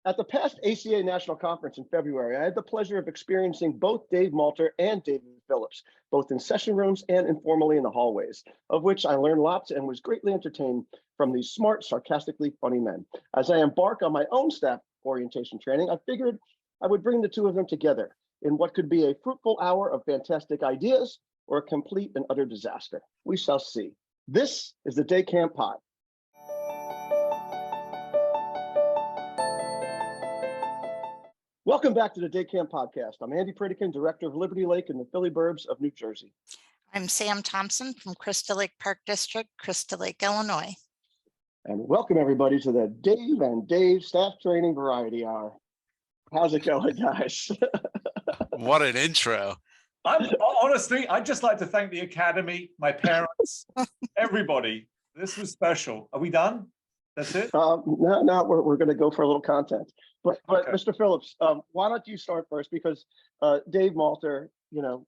At the past ACA National Conference in February, I had the pleasure of experiencing both Dave Malter and David Phillips, both in session rooms and informally in the hallways, of which I learned lots and was greatly entertained from these smart, sarcastically funny men. As I embark on my own staff orientation training, I figured I would bring the two of them together in what could be a fruitful hour of fantastic ideas or a complete and utter disaster. We shall see. This is the Day Camp Pod. Welcome back to the Day Camp Podcast. I'm Andy Pritikin, Director of Liberty Lake in the Philly Burbs of New Jersey. I'm Sam Thompson from Crystal Lake Park District, Crystal Lake, Illinois. And welcome everybody to the Dave and Dave Staff Training Variety Hour. How's it going, guys? What an intro. Honestly, I'd just like to thank the Academy, my parents, everybody. This was special. Are we done? That's it? No, we're going to go for a little content. But okay. Mr. Phillips, why don't you start first? Because Dave Malter, you know,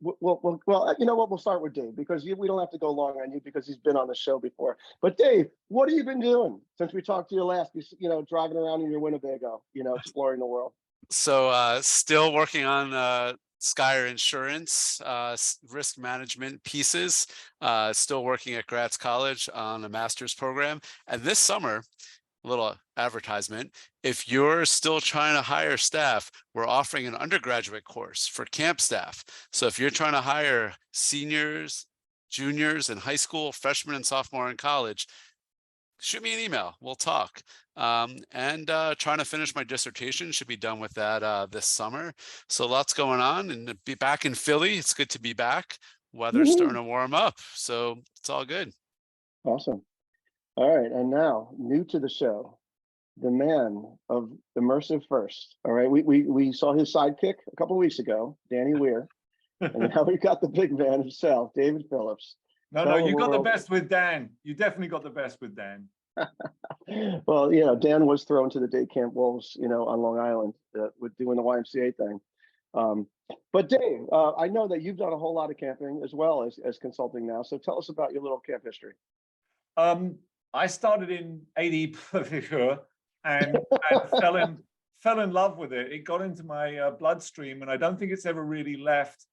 well, you know what? We'll start with Dave because we don't have to go long on you because he's been on the show before. But Dave, what have you been doing since we talked to you last? You know, driving around in your Winnebago, you know, exploring the world. So still working on Skyer Insurance risk management pieces, still working at Gratz College on a master's program. And this summer, a little advertisement, if you're still trying to hire staff, we're offering an undergraduate course for camp staff. So if you're trying to hire seniors, juniors in high school, freshmen and sophomore in college, shoot me an email, we'll talk. And trying to finish my dissertation, should be done with that this summer. So lots going on and be back in Philly. It's good to be back. Weather's starting to warm up, so it's all good. Awesome. All right, and now new to the show, the man of Immersive First. All right, we saw his sidekick a couple of weeks ago, Danny Weir, and now we got the big man himself, David Phillips. No, you got the best with Dan. You definitely got the best with Dan. Well, you know, Dan was thrown to the day camp wolves, you know, on Long Island with doing the YMCA thing. But Dave, I know that you've done a whole lot of camping as well as consulting now. So tell us about your little camp history. I started in 80 and fell in love with it. It got into my bloodstream, and I don't think it's ever really left.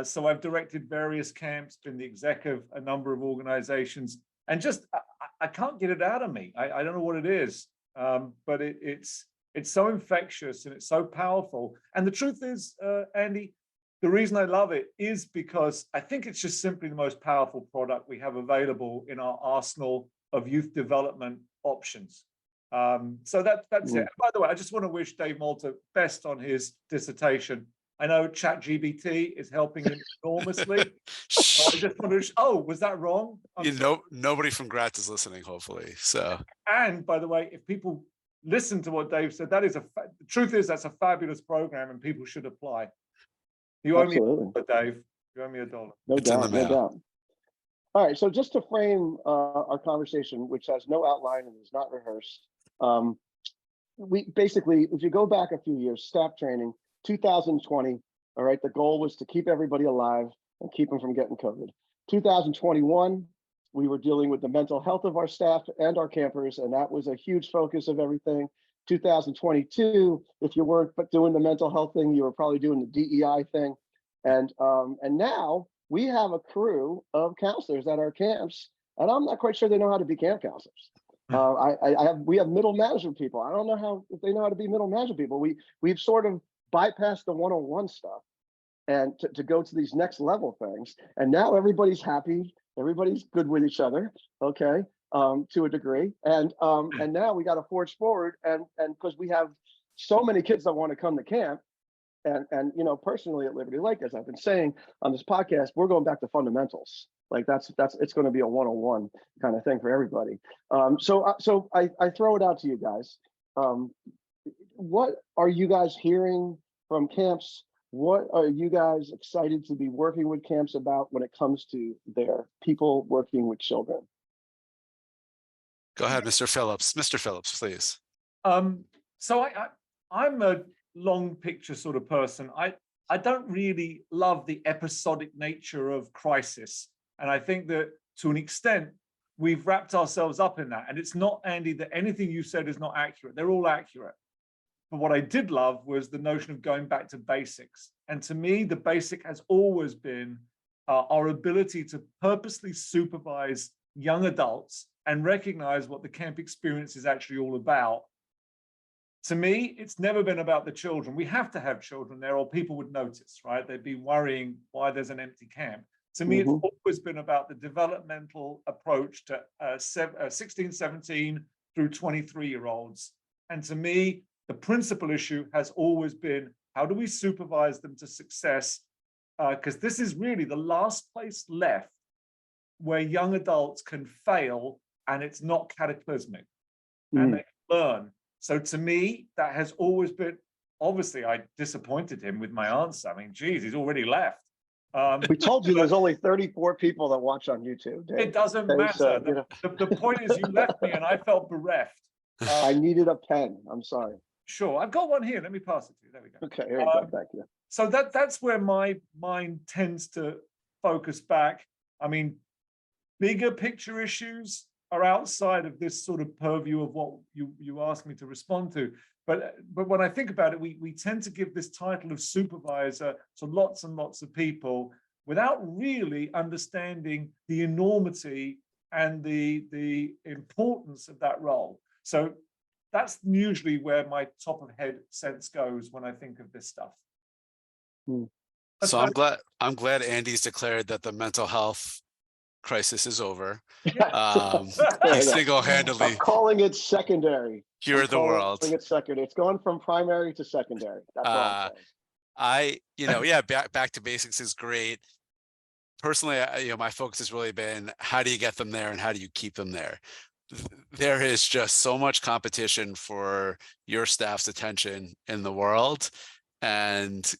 So I've directed various camps, been the exec of a number of organizations, and just I can't get it out of me. I don't know what it is, but it's so infectious and it's so powerful. And the truth is, Andy, the reason I love it is because I think it's just simply the most powerful product we have available in our arsenal of youth development options. So that's it. By the way, I just want to wish Dave Malter best on his dissertation. I know ChatGPT is helping him enormously. I just want to, was that wrong? You know, nobody from Gratz is listening, hopefully. So, and by the way, if people listen to what Dave said, the truth is that's a fabulous program and people should apply. You owe me $1, Dave. You owe me $1. No doubt, no doubt. All right, so just to frame our conversation, which has no outline and is not rehearsed, we basically, if you go back a few years, staff training, 2020, all right, the goal was to keep everybody alive and keep them from getting COVID. 2021, we were dealing with the mental health of our staff and our campers, and that was a huge focus of everything. 2022, if you weren't doing the mental health thing, you were probably doing the DEI thing. And now we have a crew of counselors at our camps, and I'm not quite sure they know how to be camp counselors. We have middle management people. I don't know if they know how to be middle management people. We've sort of bypassed the 101 stuff and to go to these next level things. And now everybody's happy. Everybody's good with each other. Okay. To a degree. And now we got to forge forward. And because we have so many kids that want to come to camp, and you know, personally at Liberty Lake, as I've been saying on this podcast, we're going back to fundamentals. Like that's it's going to be a 101 kind of thing for everybody. So I throw it out to you guys. What are you guys hearing from camps? What are you guys excited to be working with camps about when it comes to their people working with children? Go ahead, Mr. Phillips. Mr. Phillips, please. So I'm a long picture sort of person. I don't really love the episodic nature of crisis. And I think that to an extent, we've wrapped ourselves up in that. And it's not, Andy, that anything you said is not accurate. They're all accurate. But what I did love was the notion of going back to basics. And to me, the basic has always been our ability to purposely supervise young adults and recognize what the camp experience is actually all about. To me, it's never been about the children. We have to have children there or people would notice, right? They'd be worrying why there's an empty camp. To me, it's always been about the developmental approach to 16, 17 through 23-year-olds. And to me, the principal issue has always been, how do we supervise them to success? Because this is really the last place left where young adults can fail and it's not cataclysmic and they learn. So to me, that has always been, obviously I disappointed him with my answer. I mean, geez, he's already left. We told you there's only 34 people that watch on YouTube, Dave. It doesn't matter. So, you know. The point is you left me and I felt bereft. I needed a pen. I'm sorry. Sure, I've got one here. Let me pass it to you. There we go. Okay, here we go. Back here. So that's where my mind tends to focus back. I mean, bigger picture issues are outside of this sort of purview of what you asked me to respond to. But when I think about it, we tend to give this title of supervisor to lots and lots of people without really understanding the enormity and the importance of that role. So that's usually where my top of head sense goes when I think of this stuff. So I'm glad Andy's declared that the mental health crisis is over. He single-handedly I'm calling it secondary. cured the world. It's secondary. It's going from primary to secondary. That's all I'm saying. Back to basics is great. Personally, my focus has really been, how do you get them there and how do you keep them there? There is just so much competition for your staff's attention in the world, and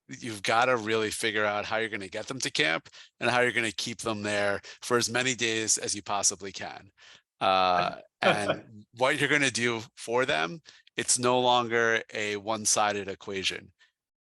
you've got to really figure out how you're going to get them to camp and how you're going to keep them there for as many days as you possibly can. And what you're going to do for them, it's no longer a one-sided equation.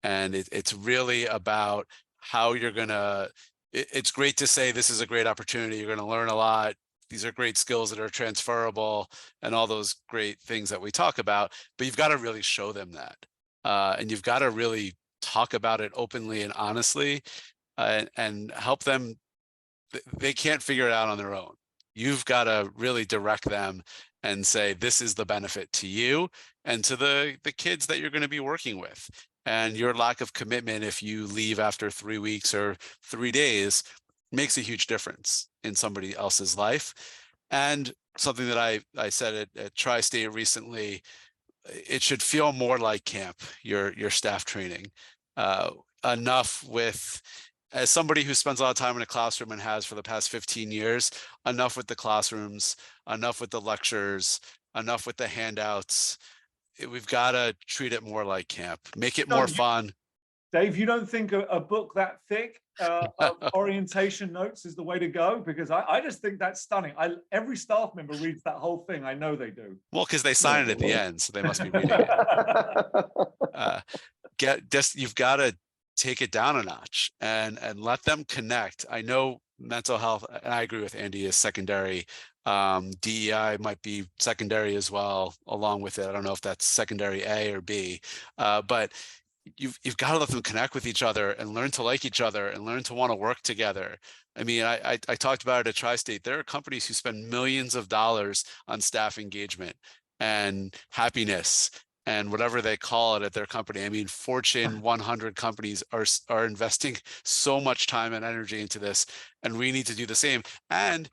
And it's really about how you're going to, it's great to say, this is a great opportunity. You're going to learn a lot. These are great skills that are transferable and all those great things that we talk about, but you've got to really show them that. And you've got to really talk about it openly and honestly, and help them. They can't figure it out on their own. You've got to really direct them and say, this is the benefit to you and to the kids that you're going to be working with. And your lack of commitment, if you leave after 3 weeks or 3 days, makes a huge difference in somebody else's life. And something that I said at Tri-State recently, it should feel more like camp, your staff training. Enough with, as somebody who spends a lot of time in a classroom and has for the past 15 years, enough with the classrooms, enough with the lectures, enough with the handouts. We've got to treat it more like camp, make it more fun. Dave, you don't think a book that thick of orientation notes is the way to go? Because I just think that's stunning. Every staff member reads that whole thing. I know they do. Well, because they sign it at the end, so they must be reading it. You've got to take it down a notch and let them connect. I know mental health, and I agree with Andy, is secondary. DEI might be secondary as well, along with it. I don't know if that's secondary A or B, but you've got to let them connect with each other and learn to like each other and learn to want to work together. I mean, I talked about it at Tri-State. There are companies who spend millions of dollars on staff engagement and happiness and whatever they call it at their company. I mean, Fortune 100 companies are investing so much time and energy into this, and we need to do the same. And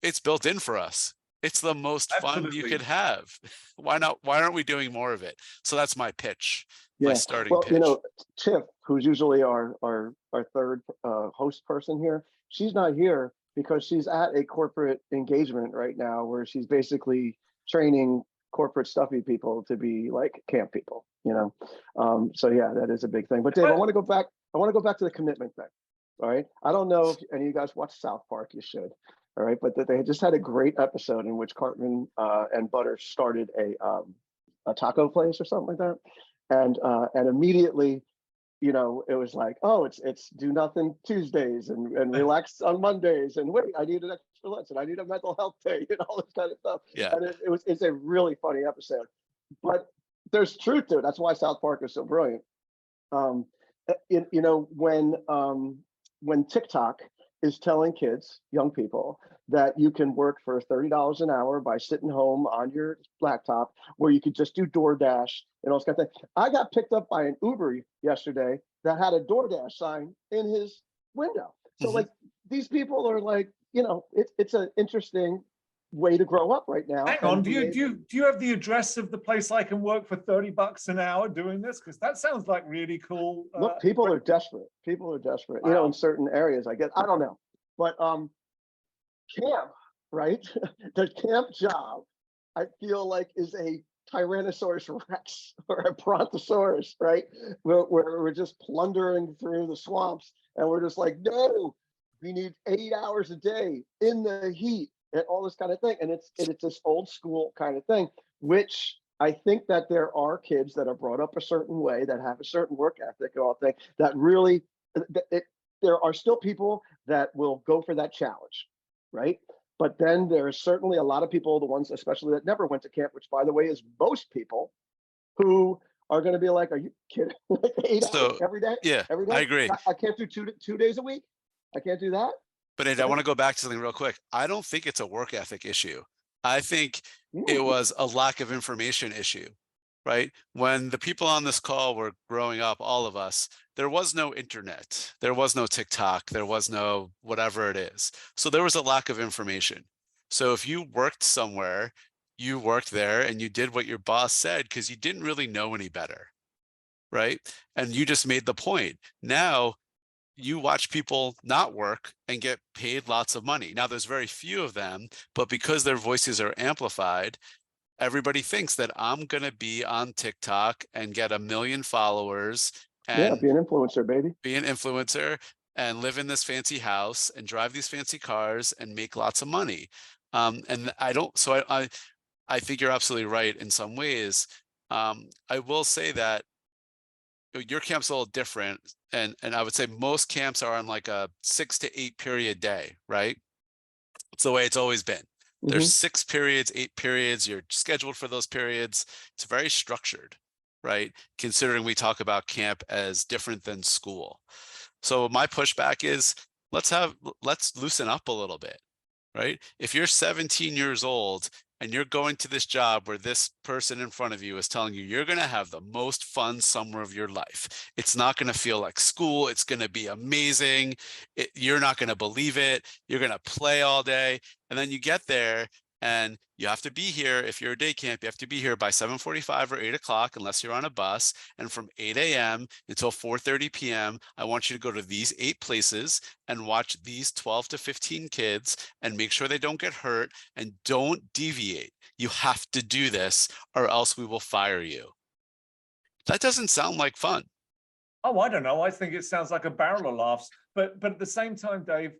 it's built in for us. It's the most fun you could have. Why not? Why aren't we doing more of it? So that's my pitch. My starting pitch. Tiff, who's usually our third host person here, she's not here because she's at a corporate engagement right now where she's basically training corporate stuffy people to be like camp people, so yeah, that is a big thing. But Dave, I want to go back to the commitment thing. All right, I don't know if any of you guys watch South Park. You should. All right, but they just had a great episode in which Cartman and Butter started a taco place or something like that, and immediately, it was like, oh, it's do nothing Tuesdays and relax on Mondays, and wait, I need an extra lunch and I need a mental health day and all this kind of stuff. Yeah, and it's a really funny episode. But there's truth to it. That's why South Park is so brilliant. When TikTok is telling kids, young people, that you can work for $30 an hour by sitting home on your laptop, where you could just do DoorDash and all this kind of thing. I got picked up by an Uber yesterday that had a DoorDash sign in his window. So like these people are like, it's an interesting way to grow up right now. Hang on, do you have the address of the place I can work for $30 an hour doing this? Because that sounds like really cool. Look, people are desperate. People are desperate. Wow. In certain areas, I don't know, but camp, right? The camp job, I feel like, is a Tyrannosaurus Rex or a Brontosaurus, right? Where we're just plundering through the swamps, and we're just like, no, we need 8 hours a day in the heat and all this kind of thing. And it's this old school kind of thing, which I think that there are kids that are brought up a certain way, that have a certain work ethic and all thing, that really, there are still people that will go for that challenge, right? But then there is certainly a lot of people, the ones especially that never went to camp, which by the way is most people, who are going to be like, are you kidding? Like 8 hours every day? Yeah, every day? I agree. I can't do two days a week. I can't do that. But Ed, I want to go back to something real quick. I don't think it's a work ethic issue. I think it was a lack of information issue, right? When the people on this call were growing up, all of us, there was no internet, there was no TikTok, there was no whatever it is. So there was a lack of information. So if you worked somewhere, you worked there and you did what your boss said because you didn't really know any better, right? And you just made the point. Now, you watch people not work and get paid lots of money. Now, there's very few of them, but because their voices are amplified, everybody thinks that I'm going to be on TikTok and get 1 million followers and be an influencer, baby. Be an influencer and live in this fancy house and drive these fancy cars and make lots of money. And I think you're absolutely right in some ways. I will say that your camp's a little different. And I would say most camps are on like a 6 to 8 period day, right? It's the way it's always been. There's 6 periods, 8 periods. You're scheduled for those periods. It's very structured, right? Considering we talk about camp as different than school. So my pushback is let's loosen up a little bit, right? If you're 17 years old and you're going to this job where this person in front of you is telling you you're going to have the most fun summer of your life. It's not going to feel like school. It's going to be amazing. You're not going to believe it. You're going to play all day. And then you get there and you have to be here. If you're a day camp, you have to be here by 7:45 or 8 o'clock, unless you're on a bus. And from 8 a.m. until 4:30 p.m., I want you to go to these 8 places and watch these 12 to 15 kids and make sure they don't get hurt and don't deviate. You have to do this or else we will fire you. That doesn't sound like fun. Oh, I don't know. I think it sounds like a barrel of laughs. But at the same time, Dave,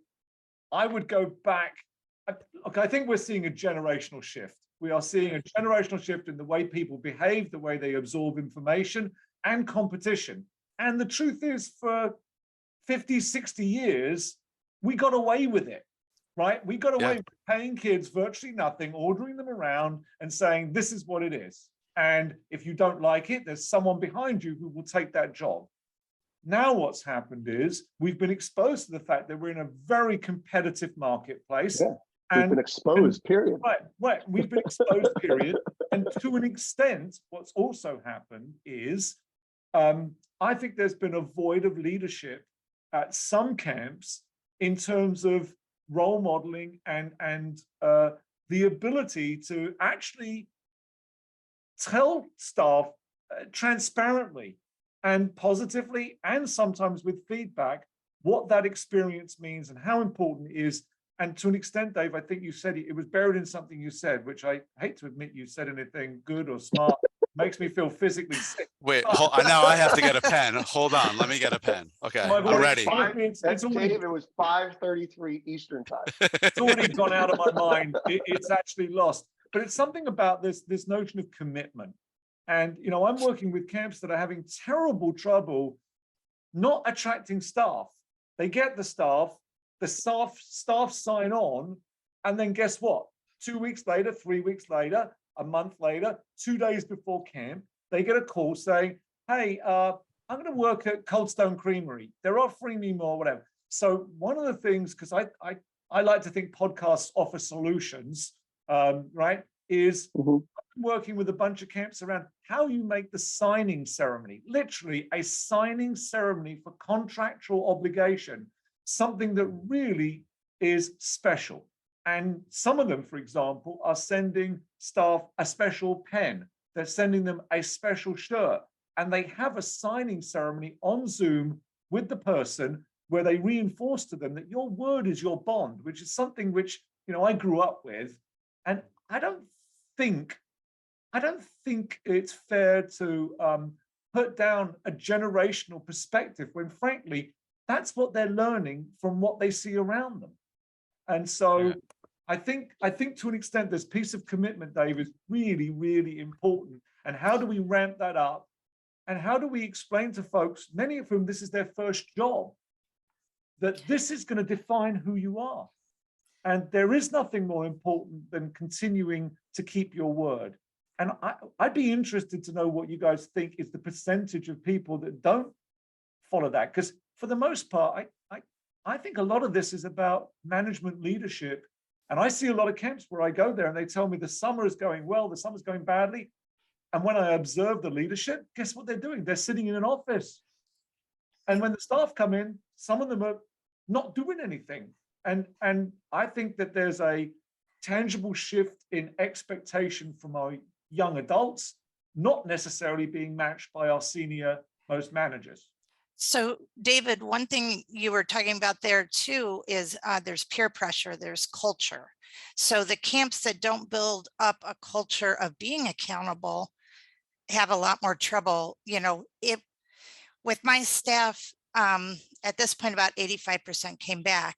I would go back. Okay, I think we're seeing a generational shift. We are seeing a generational shift in the way people behave, the way they absorb information and competition. And the truth is, for 50, 60 years, we got away with it, right? We got away with paying kids virtually nothing, ordering them around and saying, this is what it is. And if you don't like it, there's someone behind you who will take that job. Now what's happened is we've been exposed to the fact that we're in a very competitive marketplace. Yeah. We've been exposed, period. Right. We've been exposed, period. And to an extent, what's also happened is I think there's been a void of leadership at some camps in terms of role modeling and the ability to actually tell staff transparently and positively, and sometimes with feedback, what that experience means and how important it is. And to an extent, Dave, I think you said it was buried in something you said, which I hate to admit you said anything good or smart. Makes me feel physically sick. Wait, now I have to get a pen. Hold on, let me get a pen. Okay, I'm ready. Dave, it was 5:33 Eastern time. It's already gone out of my mind. It's actually lost. But it's something about this notion of commitment. And, I'm working with camps that are having terrible trouble not attracting staff. They get the staff sign on, and then guess what? 2 weeks later, 3 weeks later, a month later, 2 days before camp, they get a call saying, hey, I'm going to work at Cold Stone Creamery. They're offering me more, whatever. So one of the things, because I like to think podcasts offer solutions, right, is working with a bunch of camps around how you make the signing ceremony, literally a signing ceremony for contractual obligation, something that really is special. And some of them, for example, are sending staff a special pen. They're sending them a special shirt. And they have a signing ceremony on Zoom with the person where they reinforce to them that your word is your bond, which is something which, you know, I grew up with. And I don't think it's fair to put down a generational perspective when, frankly, that's what they're learning from what they see around them. And so I think to an extent, this piece of commitment, Dave, is really, really important. And how do we ramp that up? And how do we explain to folks, many of whom this is their first job, that this is going to define who you are? And there is nothing more important than continuing to keep your word. And I'd be interested to know what you guys think is the percentage of people that don't follow that. Because for the most part, I think a lot of this is about management leadership. And I see a lot of camps where I go there and they tell me the summer is going well, the summer's going badly. And when I observe the leadership, guess what they're doing? They're sitting in an office. And when the staff come in, some of them are not doing anything. And I think that there's a tangible shift in expectation from our young adults, not necessarily being matched by our senior most managers. So David, one thing you were talking about there too is there's peer pressure, there's culture. So the camps that don't build up a culture of being accountable have a lot more trouble. You know, with my staff, at this point, about 85% came back.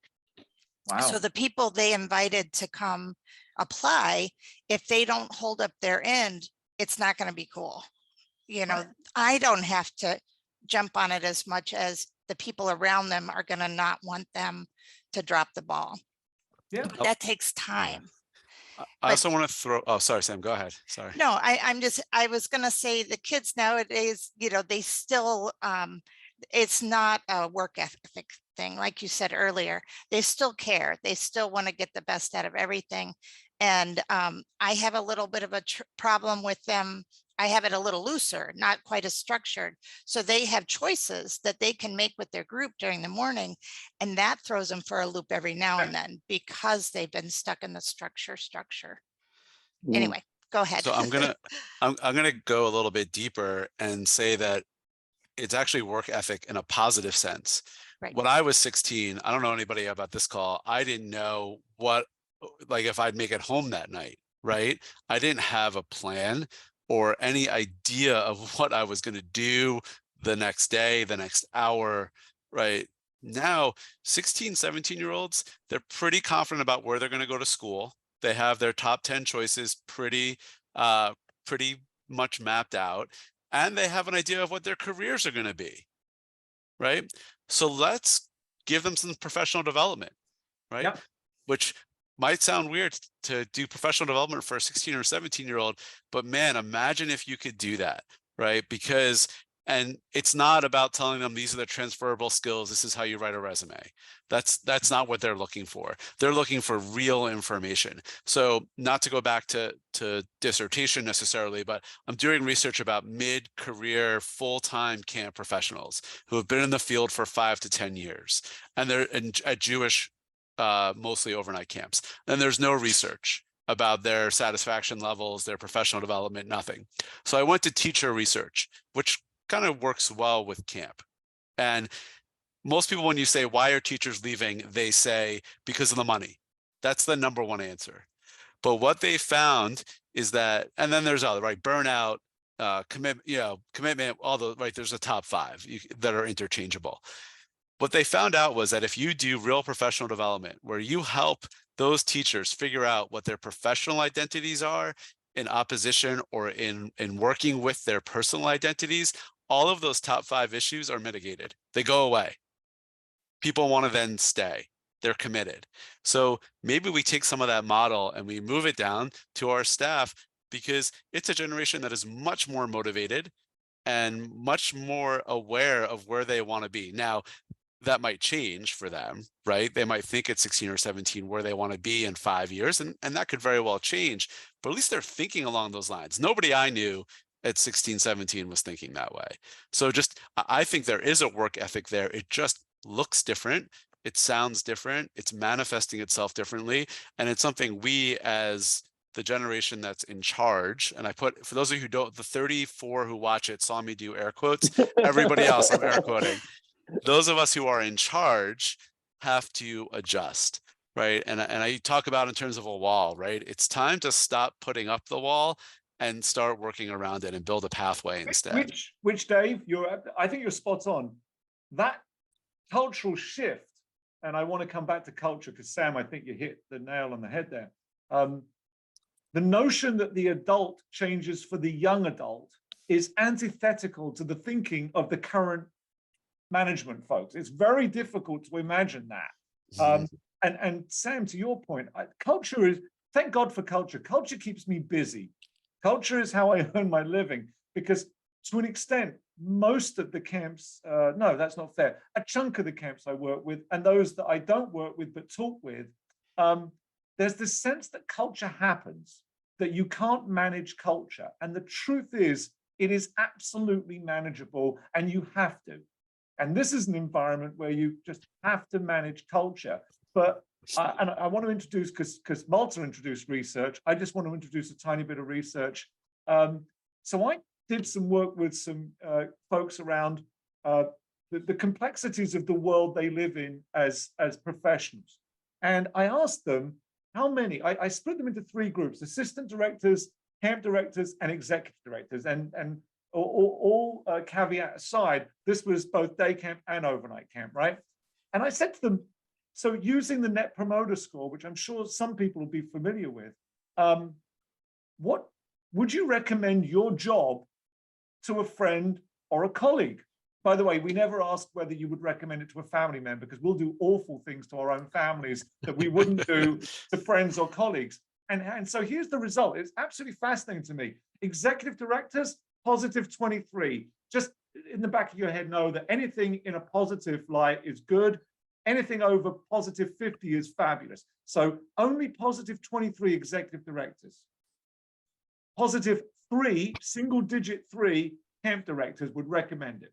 Wow. So the people they invited to come apply, if they don't hold up their end, it's not going to be cool. You know, I don't have to jump on it as much as the people around them are going to not want them to drop the ball. Yeah, but that takes time. I also want to throw, oh, sorry, Sam, go ahead. Sorry. No, I was going to say the kids nowadays, you know, they still, it's not a work ethic thing. Like you said earlier, they still care. They still want to get the best out of everything. And I have a little bit of a problem with them. I have it a little looser, not quite as structured. So they have choices that they can make with their group during the morning. And that throws them for a loop every now and then because they've been stuck in the structure. Anyway, go ahead. So I'm gonna go a little bit deeper and say that it's actually work ethic in a positive sense. Right. When I was 16, I don't know anybody about this call. I didn't know what, like if I'd make it home that night, right? I didn't have a plan or any idea of what I was going to do the next day, the next hour, right? Now, 16, 17-year-olds, they're pretty confident about where they're going to go to school. They have their top 10 choices pretty much mapped out, and they have an idea of what their careers are going to be, right? So let's give them some professional development, right? Yep. Which might sound weird to do professional development for a 16 or 17-year-old, but man, imagine if you could do that, right? Because, and it's not about telling them these are the transferable skills, this is how you write a resume. That's not what they're looking for. They're looking for real information. So not to go back to dissertation necessarily, but I'm doing research about mid-career full-time camp professionals who have been in the field for 5 to 10 years, and they're at Jewish mostly overnight camps. And there's no research about their satisfaction levels, their professional development, nothing. So I went to teacher research, which kind of works well with camp. And most people, when you say, why are teachers leaving? They say, because of the money. That's the number one answer. But what they found is that, and then there's other, right? Burnout, commitment, all the, right? There's a top 5 that are interchangeable. What they found out was that if you do real professional development, where you help those teachers figure out what their professional identities are in opposition or in working with their personal identities, all of those top 5 issues are mitigated. They go away. People want to then stay. They're committed. So maybe we take some of that model and we move it down to our staff because it's a generation that is much more motivated and much more aware of where they want to be. Now, that might change for them, right? They might think at 16 or 17 where they want to be in 5 years, and that could very well change, but at least they're thinking along those lines. Nobody I knew at 16, 17 was thinking that way. So just, I think there is a work ethic there. It just looks different. It sounds different. It's manifesting itself differently. And it's something we, as the generation that's in charge, and I put, for those of you who don't, the 34 who watch it saw me do air quotes, everybody else I'm air quoting. Those of us who are in charge have to adjust, right? And I talk about in terms of a wall, right? It's time to stop putting up the wall and start working around it and build a pathway instead. Which Dave, I think you're spot on. That cultural shift, and I want to come back to culture because Sam, I think you hit the nail on the head there. The notion that the adult changes for the young adult is antithetical to the thinking of the current management folks. It's very difficult to imagine that. And Sam, to your point, culture is, thank God for culture. Culture keeps me busy. Culture is how I earn my living, because to an extent, most of the camps, no, that's not fair. A chunk of the camps I work with and those that I don't work with but talk with, there's this sense that culture happens, that you can't manage culture. And the truth is, it is absolutely manageable and you have to. And this is an environment where you just have to manage culture. But and I want to introduce, because Malter introduced research, I just want to introduce a tiny bit of research. So I did some work with some folks around the complexities of the world they live in as professionals. And I asked them how many, I split them into 3 groups: assistant directors, camp directors, and executive directors. And all caveat aside, this was both day camp and overnight camp, right? And I said to them, so using the Net Promoter Score, which I'm sure some people will be familiar with, what would you recommend your job to a friend or a colleague? By the way, we never asked whether you would recommend it to a family member, because we'll do awful things to our own families that we wouldn't do to friends or colleagues. And so here's the result. It's absolutely fascinating to me. Executive directors, positive 23. Just in the back of your head, know that anything in a positive light is good. Anything over positive 50 is fabulous. So only positive 23 executive directors. Positive 3, single digit 3 camp directors would recommend it.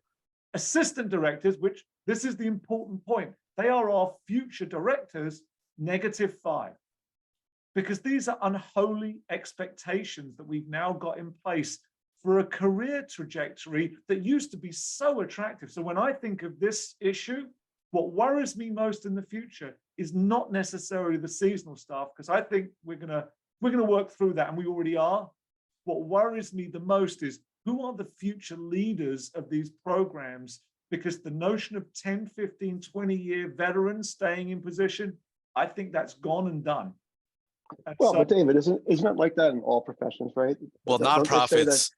Assistant directors, which this is the important point, they are our future directors, negative 5. Because these are unholy expectations that we've now got in place for a career trajectory that used to be so attractive. So when I think of this issue, what worries me most in the future is not necessarily the seasonal staff, because I think we're gonna work through that, and we already are. What worries me the most is who are the future leaders of these programs, because the notion of 10, 15, 20-year veterans staying in position, I think that's gone and done. And Well, so, but David, isn't it like that in all professions, right? Well, Don't they say that- nonprofits,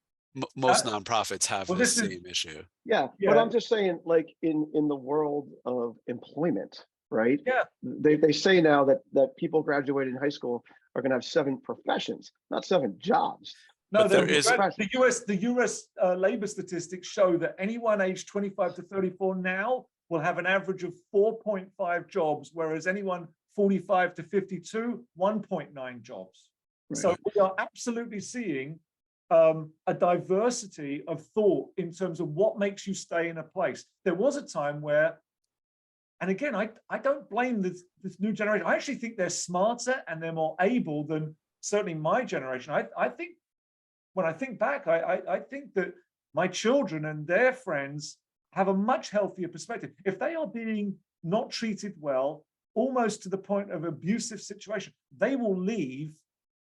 most nonprofits have well, the this is- same issue. Yeah, Yeah. but I'm just saying, like in the world of employment, right? Yeah. They say now that people graduating high school are going to have 7 professions, not 7 jobs. No, But there is- the US labor statistics show that anyone aged 25 to 34 now will have an average of 4.5 jobs, whereas anyone 45 to 52, 1.9 jobs. Right. So we are absolutely seeing a diversity of thought in terms of what makes you stay in a place. There was a time where, and again, I don't blame this new generation. I actually think they're smarter and they're more able than certainly my generation. I think when I think back, I think that my children and their friends have a much healthier perspective. If they are being not treated well, almost to the point of abusive situation, they will leave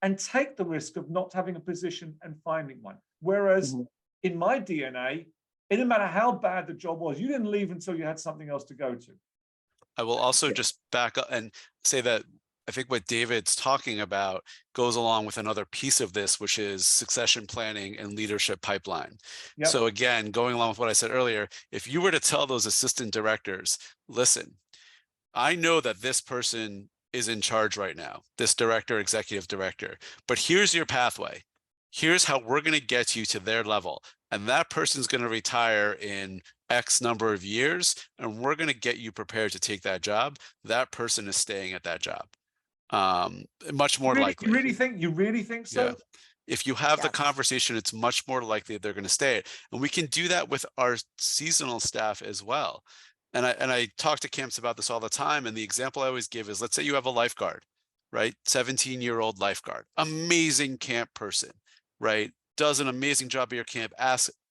and take the risk of not having a position and finding one. Whereas in my DNA, it didn't matter how bad the job was, you didn't leave until you had something else to go to. I will also just back up and say that I think what David's talking about goes along with another piece of this, which is succession planning and leadership pipeline. Yep. So again, going along with what I said earlier, if you were to tell those assistant directors, listen, I know that this person is in charge right now, this director, executive director, but here's your pathway. Here's how we're going to get you to their level. And that person's going to retire in X number of years, and we're going to get you prepared to take that job. That person is staying at that job. Much more likely. You really think so? Yeah. If you have the Yes. conversation, it's much more likely that they're going to stay. And we can do that with our seasonal staff as well. And I talk to camps about this all the time. And the example I always give is, let's say you have a lifeguard, right? 17-year-old lifeguard, amazing camp person, right? Does an amazing job at your camp,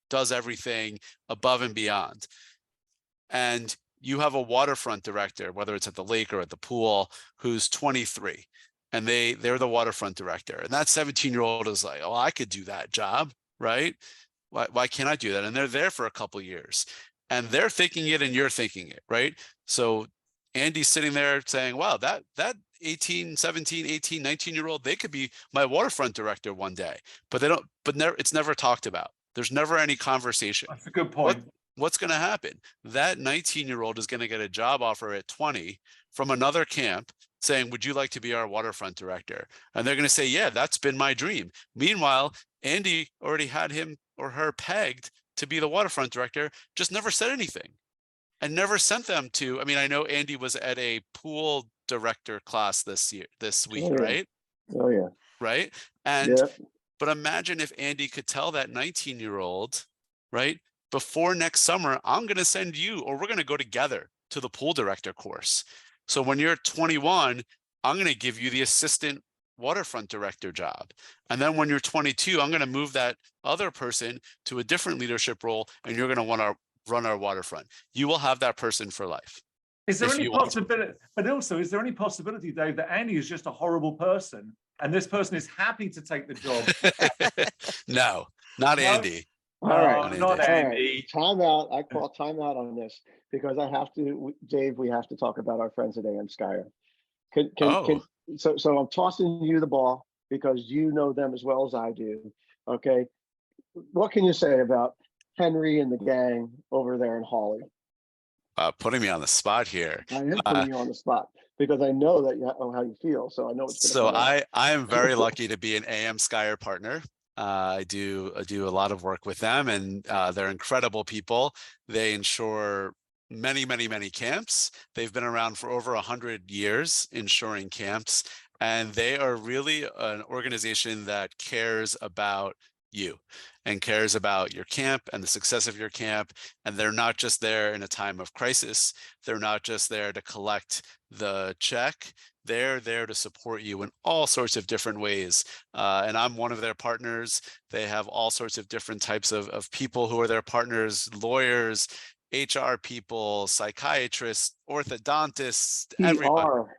does everything above and beyond. And you have a waterfront director, whether it's at the lake or at the pool, who's 23, and they're the waterfront director. And that 17-year-old is like, oh, I could do that job, right? Why can't I do that? And they're there for a couple years, and they're thinking it and you're thinking it, right? So Andy's sitting there saying, wow, that 18, 17, 18, 19-year-old, they could be my waterfront director one day, but it's never talked about. There's never any conversation. That's a good point. What's going to happen? That 19-year-old is going to get a job offer at 20 from another camp saying, would you like to be our waterfront director? And they're going to say, yeah, that's been my dream. Meanwhile, Andy already had him or her pegged to be the waterfront director, just never said anything and never sent them to, I mean, I know Andy was at a pool director class this week, Oh, yeah. right? Oh, yeah. Right. And, Yeah. but imagine if Andy could tell that 19-year-old, right? Before next summer, I'm going to send you, or we're going to go together to the pool director course. So when you're 21, I'm going to give you the assistant waterfront director job. And then when you're 22, I'm going to move that other person to a different leadership role, and you're going to want to run our waterfront. You will have that person for life. Is there any possibility, but also, is there any possibility, Dave, that Andy is just a horrible person and this person is happy to take the job? No, not Andy. All right. Not All Andy. right. Time out. I call time out on this because I have to, Dave, we have to talk about our friends at AM Skyer. So I'm tossing you the ball because you know them as well as I do. Okay. What can you say about Henry and the gang over there in Hawley? Putting me on the spot here. I am putting you on the spot because I know that you know how you feel. So I know it's so I am very lucky to be an AM Skyer partner. I do a lot of work with them, and they're incredible people. They insure many camps. They've been around for over 100 years insuring camps, and they are really an organization that cares about you and cares about your camp and the success of your camp. And they're not just there in a time of crisis. They're not just there to collect the check. They're there to support you in all sorts of different ways. And I'm one of their partners. They have all sorts of different types of people who are their partners, lawyers, HR people, psychiatrists, orthodontists, everybody.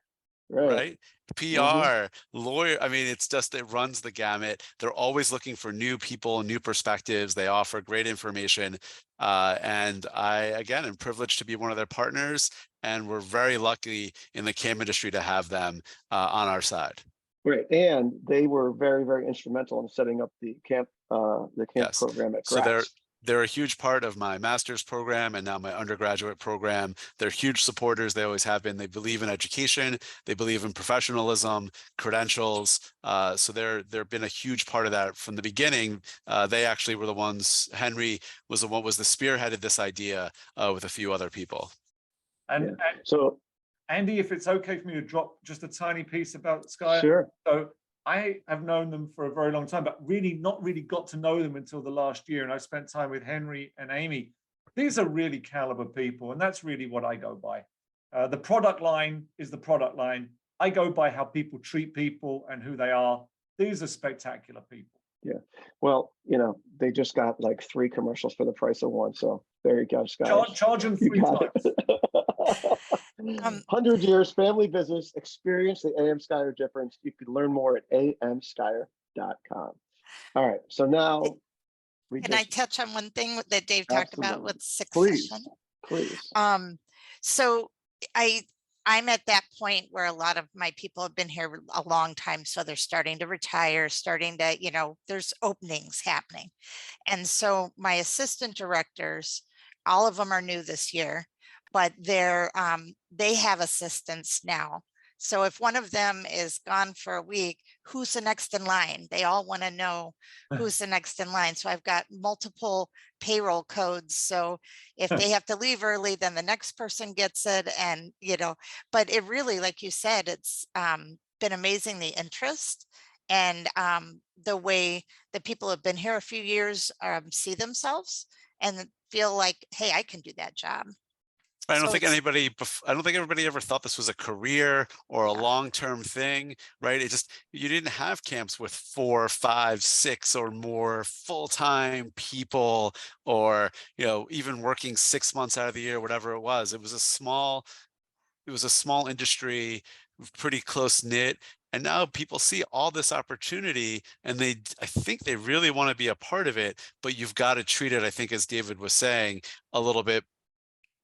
Right? PR, lawyer. I mean, it's just, it runs the gamut. They're always looking for new people, new perspectives. They offer great information. And I, again, am privileged to be one of their partners. And we're very lucky in the camp industry to have them on our side. Great. And they were very, very instrumental in setting up the camp Yes. program at So Gratz. they're a huge part of my master's program and now my undergraduate program. They're huge supporters. They always have been. They believe in education. They believe in professionalism, credentials. So they've been a huge part of that from the beginning. They actually were the ones, Henry was the one was the spearheaded this idea with a few other people. And so Andy, if it's okay for me to drop just a tiny piece about Skyer. Sure. So I have known them for a very long time, but really not really got to know them until the last year. And I spent time with Henry and Amy. These are really caliber people. And that's really what I go by. The product line is the product line. I go by how people treat people and who they are. These are spectacular people. Yeah. Well, you know, they just got like 3 commercials for the price of 1. So there you go, Skyer. Charge them 3 times. 100 years, family business, experience the AM Skyer difference. You could learn more at amskyer.com. All right. So now Can I touch on one thing that Dave talked about with succession? Please. So I'm at that point where a lot of my people have been here a long time. So they're starting to retire, starting to, you know, there's openings happening. And so my assistant directors, all of them are new this year, but they have assistants now So if one of them is gone for a week, who's the next in line? They all want to know who's the next in line. So I've got multiple payroll codes. So if they have to leave early, then the next person gets it. And, but it really, like you said, it's been amazing, the interest and the way that people have been here a few years see themselves and feel like, hey, I can do that job. I don't So think it's- I don't think everybody ever thought this was a career or a long-term thing, right? You didn't have camps with 4, 5, 6 or more full-time people, or, even working 6 months out of the year, whatever it was. It was a small industry, pretty close knit. And now people see all this opportunity and I think they really want to be a part of it, but you've got to treat it, I think, as David was saying, a little bit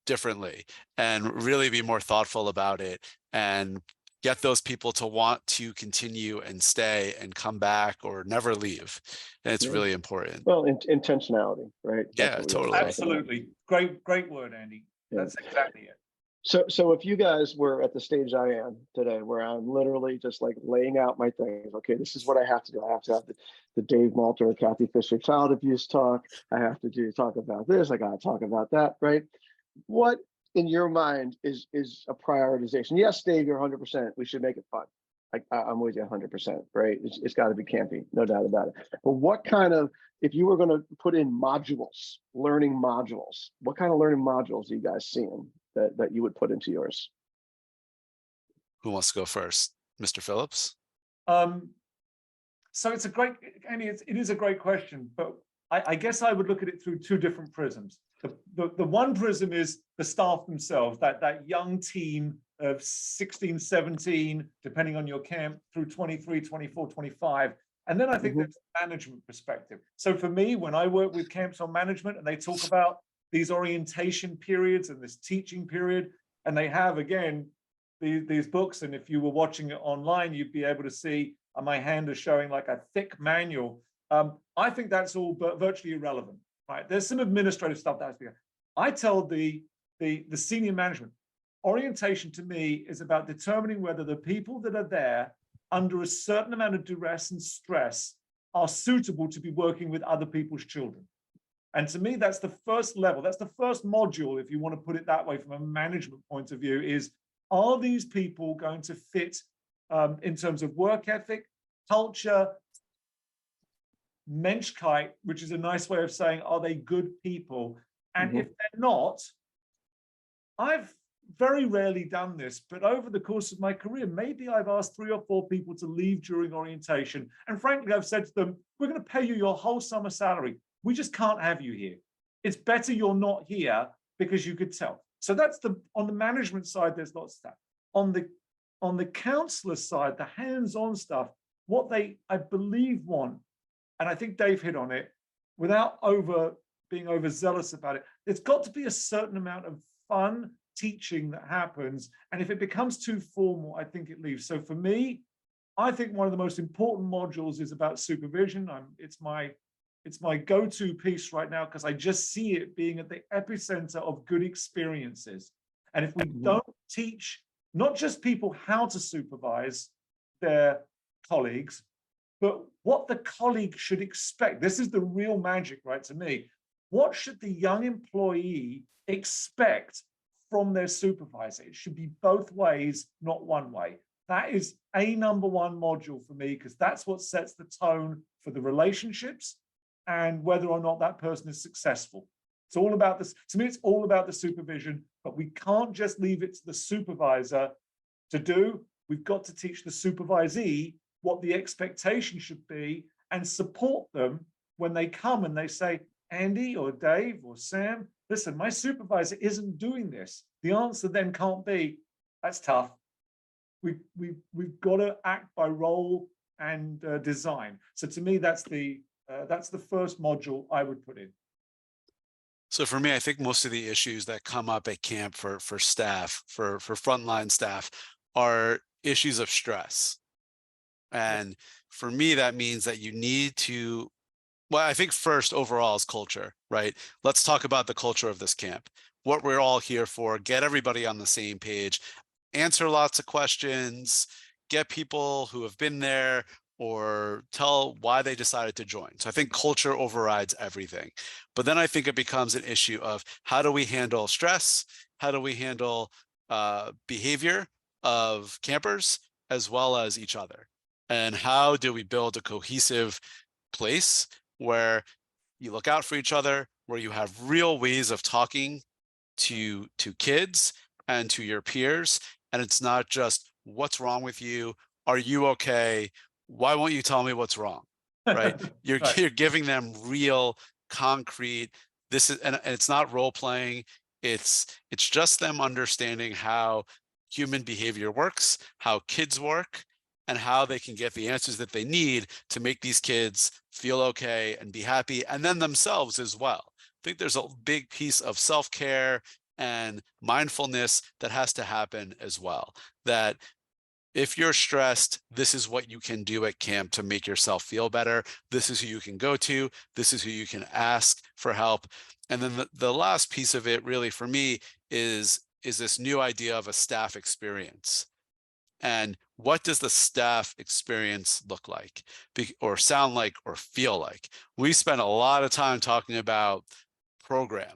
differently and really be more thoughtful about it and get those people to want to continue and stay and come back or never leave. And it's really important. Well, intentionality, right? Yeah, totally. Absolutely. Great word, Andy. Yeah. That's exactly it. So if you guys were at the stage I am today, where I'm literally just like laying out my things, okay, this is what I have to do. I have to have the Dave Malter, Kathy Fisher child abuse talk. I have to talk about this. I got to talk about that, right? What in your mind is a prioritization? Yes, Dave, you're 100%. We should make it fun. I'm with you 100%, right? It's got to be campy, no doubt about it. But what kind of, if you were going to put in modules, learning modules, what kind of learning modules are you guys seeing that you would put into yours? Who wants to go first? Mr. Phillips? So it's a great, Andy, it is a great question, but I guess I would look at it through two different prisms. The one prism is the staff themselves, that young team of 16, 17, depending on your camp, through 23, 24, 25. And then I think there's a management perspective. So for me, when I work with camps on management and they talk about these orientation periods and this teaching period, and they have, again, these books, and if you were watching it online, you'd be able to see my hand is showing like a thick manual. I think that's all virtually irrelevant, right? There's some administrative stuff that has to be. I tell the senior management, orientation to me is about determining whether the people that are there under a certain amount of duress and stress are suitable to be working with other people's children. And to me, that's the first level. That's the first module, if you want to put it that way, from a management point of view, is, are these people going to fit in terms of work ethic, culture, Menschkeit, which is a nice way of saying, are they good people? And if they're not, I've very rarely done this, but over the course of my career, maybe I've asked 3 or 4 people to leave during orientation. And frankly, I've said to them, we're going to pay you your whole summer salary. We just can't have you here. It's better you're not here because you could tell. So that's on the management side, there's lots of stuff. On the counselor side, the hands-on stuff, what they, I believe, want, and I think Dave hit on it, without being overzealous about it, there's got to be a certain amount of fun teaching that happens. And if it becomes too formal, I think it leaves. So for me, I think one of the most important modules is about supervision. It's my go-to piece right now, because I just see it being at the epicenter of good experiences. And if we don't teach not just people how to supervise their colleagues, but what the colleague should expect. This is the real magic, right, to me. What should the young employee expect from their supervisor? It should be both ways, not one way. That is a number one module for me, because that's what sets the tone for the relationships and whether or not that person is successful. It's all about this. To me, it's all about the supervision, but we can't just leave it to the supervisor to do. We've got to teach the supervisee what the expectation should be and support them when they come and they say, Andy or Dave or Sam, listen, my supervisor isn't doing this. The answer then can't be, that's tough. We've got to act by role and design. So to me, that's the first module I would put in. So for me, I think most of the issues that come up at camp for staff, for frontline staff, are issues of stress. And for me, that means that you need to, well, I think first overall is culture, right? Let's talk about the culture of this camp, what we're all here for, get everybody on the same page. answer lots of questions, get people who have been there, or tell why they decided to join. So I think culture overrides everything. But then I think it becomes an issue of how do we handle stress? How do we handle behavior of campers as well as each other? And how do we build a cohesive place where you look out for each other, where you have real ways of talking to kids and to your peers, and it's not just what's wrong with you, are you okay, why won't you tell me what's wrong, right? You're Right. you're giving them real, concrete, this is, and it's not role playing, it's just them understanding how human behavior works, how kids work, and how they can get the answers that they need to make these kids feel okay and be happy, and then themselves as well. I think there's a big piece of self-care and mindfulness that has to happen as well. That if you're stressed, this is what you can do at camp to make yourself feel better. This is who you can go to. This is who you can ask for help. And then the last piece of it really for me is this new idea of a staff experience. And what does the staff experience look like, or sound like, or feel like? We spent a lot of time talking about program.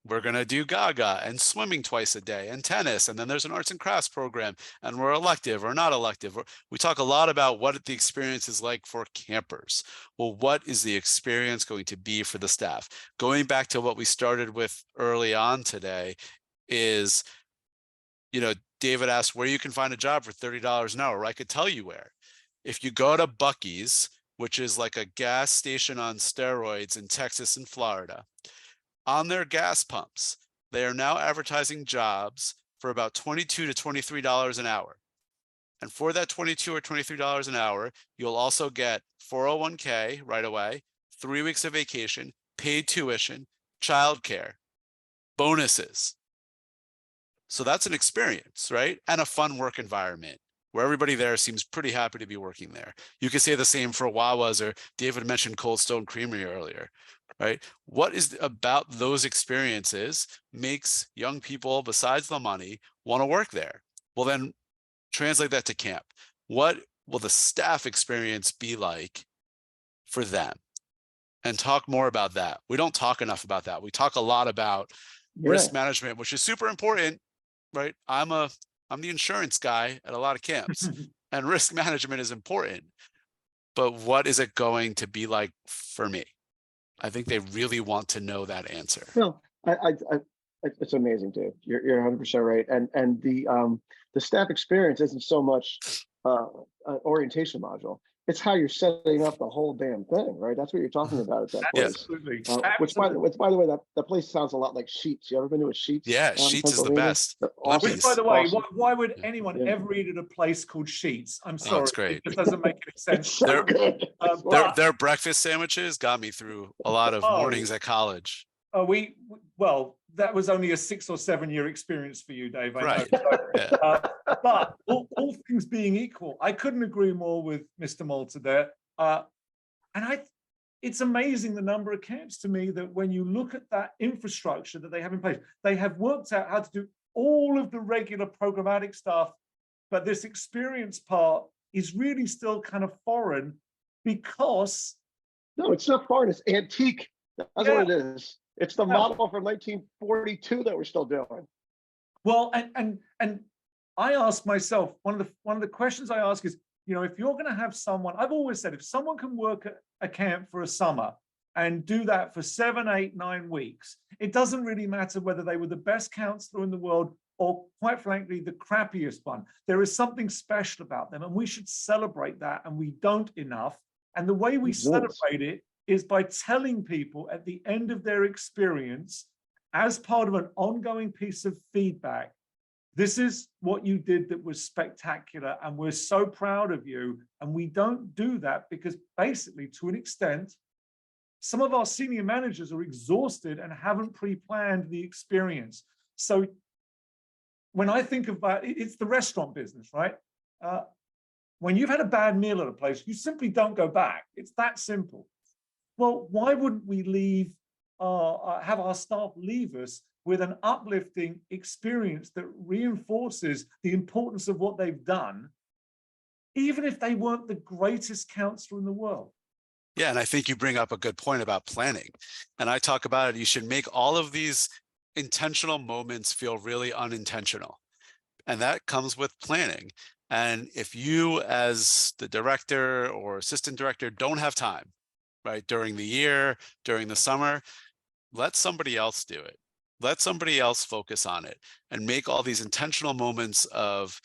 We're going to do Gaga and swimming twice a day and tennis. And then there's an arts and crafts program, and we're elective or not elective. We talk a lot about what the experience is like for campers. Well, what is the experience going to be for the staff? Going back to what we started with early on today is, David asked where you can find a job for $30 an hour. I could tell you where. If you go to Buc-ee's, which is like a gas station on steroids in Texas and Florida, on their gas pumps, they are now advertising jobs for about $22 to $23 an hour. And for that $22 or $23 an hour, you'll also get 401k right away, 3 weeks of vacation, paid tuition, childcare, bonuses. So that's an experience, right? And a fun work environment where everybody there seems pretty happy to be working there. You could say the same for Wawa's, or David mentioned Cold Stone Creamery earlier, right? What is about those experiences makes young people, besides the money, want to work there? Well, then translate that to camp. What will the staff experience be like for them? And talk more about that. We don't talk enough about that. We talk a lot about risk management, which is super important, right? I'm the insurance guy at a lot of camps, and risk management is important. But what is it going to be like for me? I think they really want to know that answer. No, it's amazing, Dave. You're 100% right. And the staff experience isn't so much an orientation module. It's how you're setting up the whole damn thing, right? That's what you're talking about at that place. Absolutely. Which, by the way, that place sounds a lot like Sheets. You ever been to a Sheets? Yeah, Sheets is the best. Awesome. Which, by the way, Awesome. why would anyone ever eat at a place called Sheets? I'm sorry, it's great. It just doesn't make any sense. It's so good. Their breakfast sandwiches got me through a lot of mornings at college. Well, that was only a 6 or 7 year experience for you, Dave. I Right. know. Yeah. But all things being equal, I couldn't agree more with Mr. Malter there. It's amazing the number of camps to me that when you look at that infrastructure that they have in place, they have worked out how to do all of the regular programmatic stuff, but this experience part is really still kind of foreign because. No, it's not foreign, it's antique. That's what it is. It's the model from 1942 that we're still doing. Well, and I ask myself, one of the questions I ask is, if you're going to have someone, I've always said, if someone can work at a camp for a summer and do that for 7, 8, 9 weeks, it doesn't really matter whether they were the best counselor in the world or, quite frankly, the crappiest one. There is something special about them, and we should celebrate that, and we don't enough. And the way we celebrate it is by telling people at the end of their experience, as part of an ongoing piece of feedback, this is what you did that was spectacular, and we're so proud of you. And we don't do that because basically, to an extent, some of our senior managers are exhausted and haven't pre-planned the experience. So when I think about it's the restaurant business, right? When you've had a bad meal at a place, you simply don't go back. It's that simple. Well, why wouldn't we leave have our staff leave us with an uplifting experience that reinforces the importance of what they've done, even if they weren't the greatest counselor in the world. Yeah, and I think you bring up a good point about planning. And I talk about it, you should make all of these intentional moments feel really unintentional. And that comes with planning. And if you, as the director or assistant director, don't have time, right, during the year, during the summer, let somebody else do it. Let somebody else focus on it and make all these intentional moments of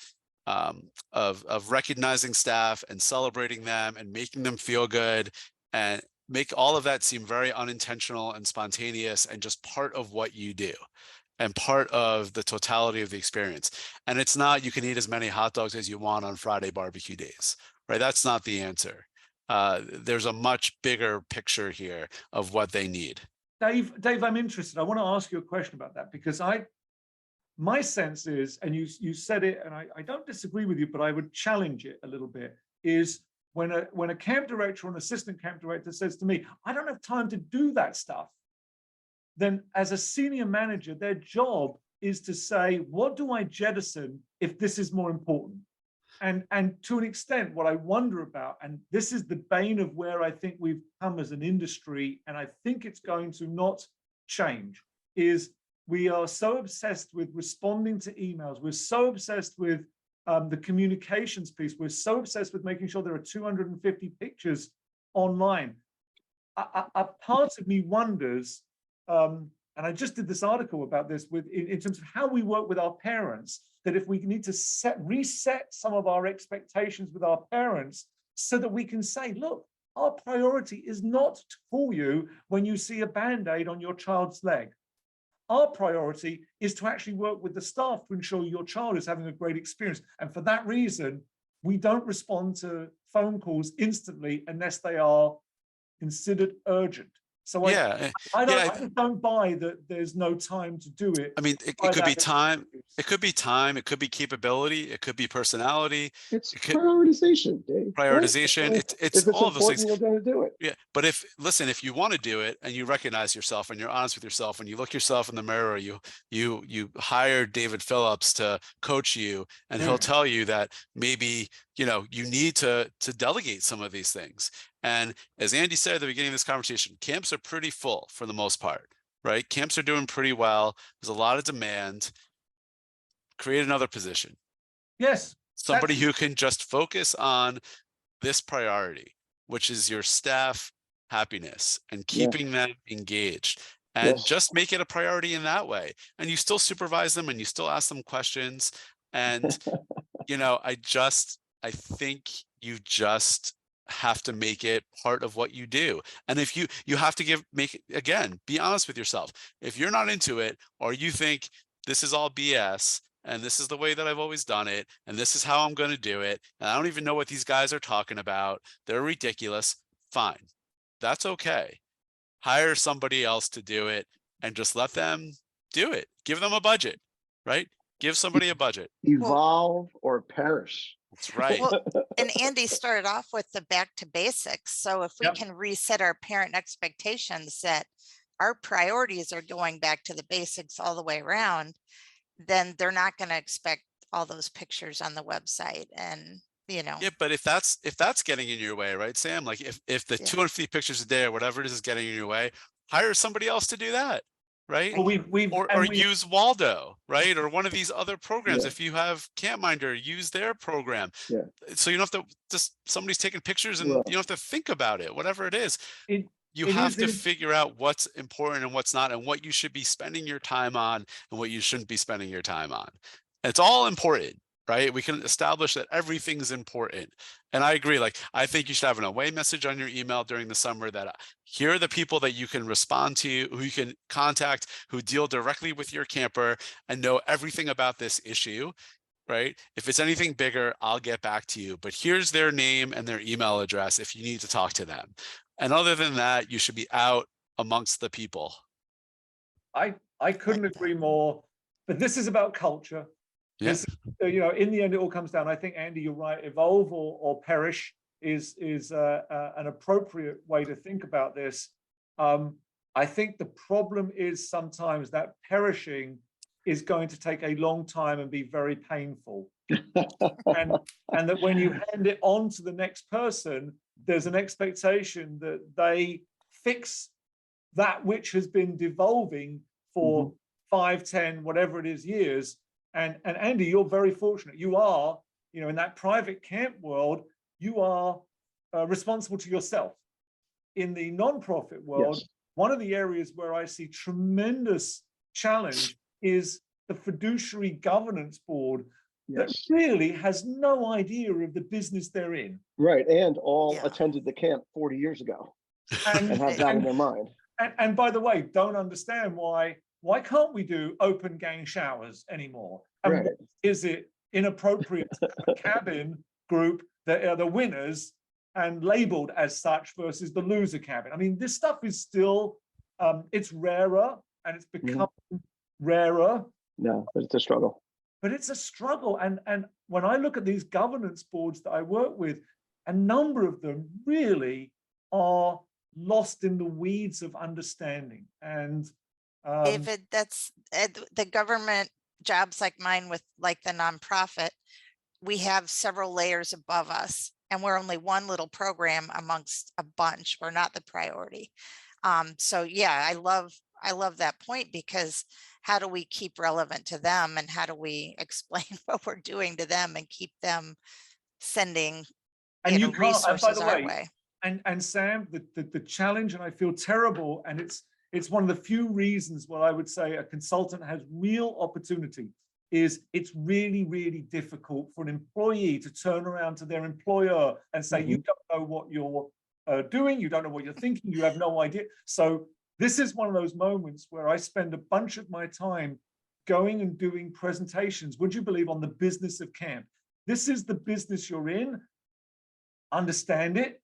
recognizing staff and celebrating them and making them feel good, and make all of that seem very unintentional and spontaneous and just part of what you do and part of the totality of the experience. And it's not, you can eat as many hot dogs as you want on Friday barbecue days, right? That's not the answer. There's a much bigger picture here of what they need. Dave, I'm interested. I want to ask you a question about that, because my sense is, and you said it, and I don't disagree with you, but I would challenge it a little bit, is when a camp director or an assistant camp director says to me, I don't have time to do that stuff, then as a senior manager, their job is to say, what do I jettison if this is more important? And to an extent, what I wonder about, and this is the bane of where I think we've come as an industry, and I think it's going to not change, is we are so obsessed with responding to emails. We're so obsessed with the communications piece. We're so obsessed with making sure there are 250 pictures online. A part of me wonders, and I just did this article about this in terms of how we work with our parents, that if we need to reset some of our expectations with our parents so that we can say, look, our priority is not to call you when you see a Band-Aid on your child's leg. Our priority is to actually work with the staff to ensure your child is having a great experience. And for that reason, we don't respond to phone calls instantly unless they are considered urgent. So Yeah, I yeah. just don't buy that there's no time to do it. I mean, it could be time. It could be time. It could be capability. It could be personality. It's It could, prioritization, Dave. prioritization. Right? It's If it's all of those things. important, you're going to do it. Yeah, but listen, if you want to do it and you recognize yourself and you're honest with yourself and you look yourself in the mirror, you hire David Phillips to coach you, and he'll tell you that maybe, you need to delegate some of these things. And as Andy said at the beginning of this conversation, camps are pretty full for the most part, right? Camps are doing pretty well. There's a lot of demand. Create another position. Yes. Somebody who can just focus on this priority, which is your staff happiness and keeping them engaged, and just make it a priority in that way. And you still supervise them and you still ask them questions. And, I think you just have to make it part of what you do. And if you have to be honest with yourself. If you're not into it, or you think this is all BS, and this is the way that I've always done it, and this is how I'm going to do it, and I don't even know what these guys are talking about, they're ridiculous, fine. That's okay. Hire somebody else to do it and just let them do it. Give them a budget, right? Give somebody a budget. Evolve or perish. That's right. Well, and Andy started off with the back to basics. So if we can reset our parent expectations that our priorities are going back to the basics all the way around, then they're not going to expect all those pictures on the website. And Yeah, but if that's getting in your way, right, Sam? Like if the 250 pictures a day or whatever it is getting in your way, hire somebody else to do that, right? Well, or use Waldo, right? Or one of these other programs. If you have CampMinder, use their program. Yeah. So you don't have to just somebody's taking pictures and you don't have to think about it, whatever it is. You have to figure out what's important and what's not, and what you should be spending your time on and what you shouldn't be spending your time on. It's all important, right? We can establish that everything's important. And I agree. Like, I think you should have an away message on your email during the summer that here are the people that you can respond to, who you can contact, who deal directly with your camper and know everything about this issue, right? If it's anything bigger, I'll get back to you. But here's their name and their email address if you need to talk to them. And other than that, you should be out amongst the people. I couldn't agree more. But this is about culture. Yes. Yeah. In the end, it all comes down. I think, Andy, you're right. Evolve or perish is an appropriate way to think about this. I think the problem is sometimes that perishing is going to take a long time and be very painful. and that when you hand it on to the next person, there's an expectation that they fix that which has been devolving for 5, 10, whatever it is years. And Andy, you're very fortunate. You are, in that private camp world, you are responsible to yourself. In the nonprofit world, yes, one of the areas where I see tremendous challenge is the fiduciary governance board, yes, that really has no idea of the business they're in. Right, and all attended the camp 40 years ago and have that in their mind. And by the way, don't understand why can't we do open gang showers anymore? And right, is it inappropriate to have a cabin group that are the winners and labeled as such versus the loser cabin? I mean, this stuff is still, it's rarer and it's become rarer. No, but it's a struggle. But it's a struggle. And when I look at these governance boards that I work with, a number of them really are lost in the weeds of understanding. And David, that's the government jobs like mine with like the nonprofit, we have several layers above us and we're only one little program amongst a bunch. We're not the priority. So yeah, I love that point, because how do we keep relevant to them and how do we explain what we're doing to them and keep them sending resources our way? And Sam, the challenge, and I feel terrible, and it's one of the few reasons where I would say a consultant has real opportunity, is it's really, really difficult for an employee to turn around to their employer and say, you don't know what you're doing, you don't know what you're thinking, you have no idea. So this is one of those moments where I spend a bunch of my time going and doing presentations, would you believe, on the business of camp. This is the business you're in, understand it